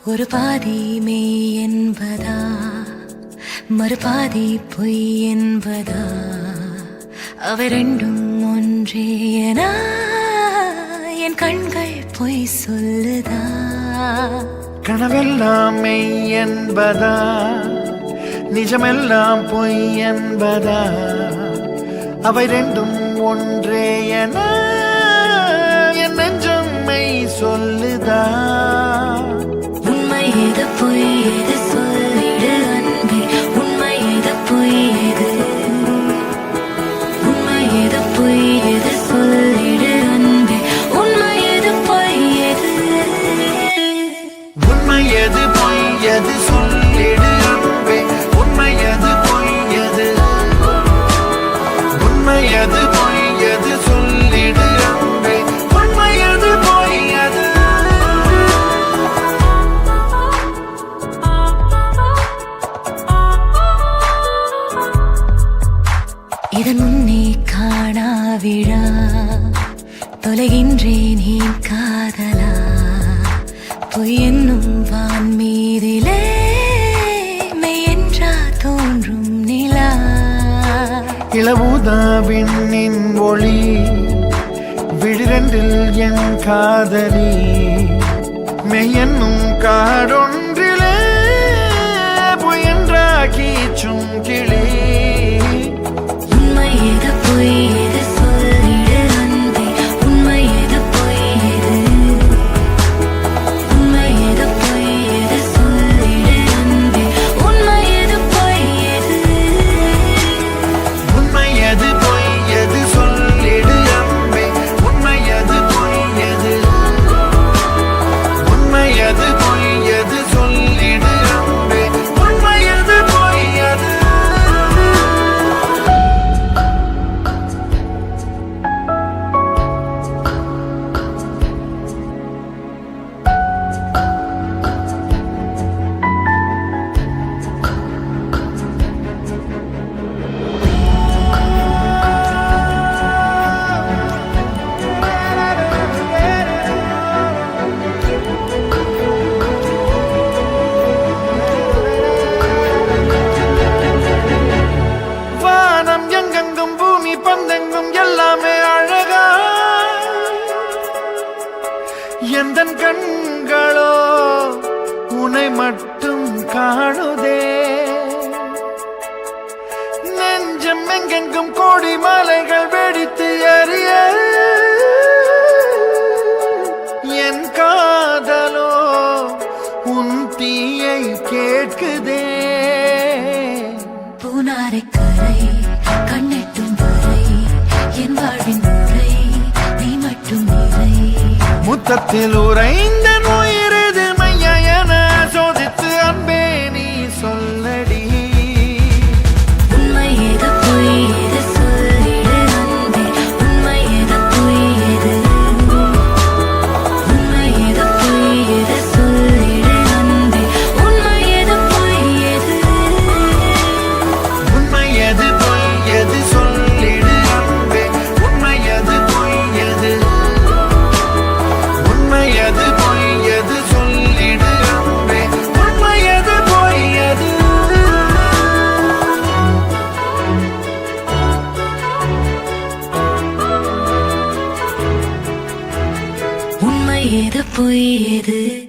ஒரு பாதி மெய் என்பதா மறுபாதி பொய் என்பதா அவை ரெண்டும் ஒன்றே என என் கண்கள் பொய் சொல்லுதா கனவெல்லாம் மெய் என்பதா நிஜமெல்லாம் பொய் என்பதா அவை ரெண்டும் ஒன்றே என என் நெஞ்சம் மெய் சொல்லுதா உண்மை எது பொய் எது சொல்லிடு அன்பே உண்மை எது பொய் எது உண்மை எது பொய் எது சொல்லிடு அன்பே உண்மை எது பொய் எது உண்மை எது பொய் எது சொல்லிடு அன்பே உண்மை எது பொய் எது உண்மை எது பொய் எது சொல்லிடு அன்பே உண்மை எது பொய் எது இதன் முன்னே காணாவிழா தொலைகின்றேன் என் காதலா பொய் என்னும் வான் மீதிலே மெய் என்றா தோன்றும் நிலா இளவுதா விண்ணின் ஒளி விழிரண்டில் என் காதலி மெய்யென்னும் காடொன்றிலே பொய் என்றா கீச்சும் கிளி உண்மை எது பொய் எது சொல்லிடு அன்பே உண்மை எது பொய் எது உண்மை எது பொய் எது சொல்லிடு அன்பே உண்மை எது பொய் எது உண்மை எது பொய் எது சொல்லிடு அன்பே உண்மை எது பொய் எது உண்மை எது பொய் எது சொல்லிடு அன்பே உண்மை எது பொய் எது வானம் எங்கெங்கும் பூமி பந்தெங்கும் எல்லாமே அழகா எந்தன் கண்களோ உன்னை மட்டும் காணுதே நெஞ்சம் எங்கெங்கும் கோடி மலைகள் வெடித்து எறிய என் காதலோ உன் தீயை கேட்குதே பூனாரை கரை கண்ணெட்டும் வரை என் வாழ்வின் முறை நீ மட்டும் நிறை முத்தத்தில் உறைந்த நோயிரது மைய என சோதித்து அன்பே நீ சொல்லடி உண்மை எது பொய் எது சொல்லிடு அன்பே உண்மை எது பொய் எது உண்மை எது பொய் எது சொல்லிடு அன்பே உண்மை எது பொய் எது உண்மை எது பொய் எது சொல்லிடு அன்பே உண்மை எது பொய் எது உண்மை எது பொய் எது சொல்லிடு அன்பே உண்மை எது பொய் எது உண்மை எது பொய் எது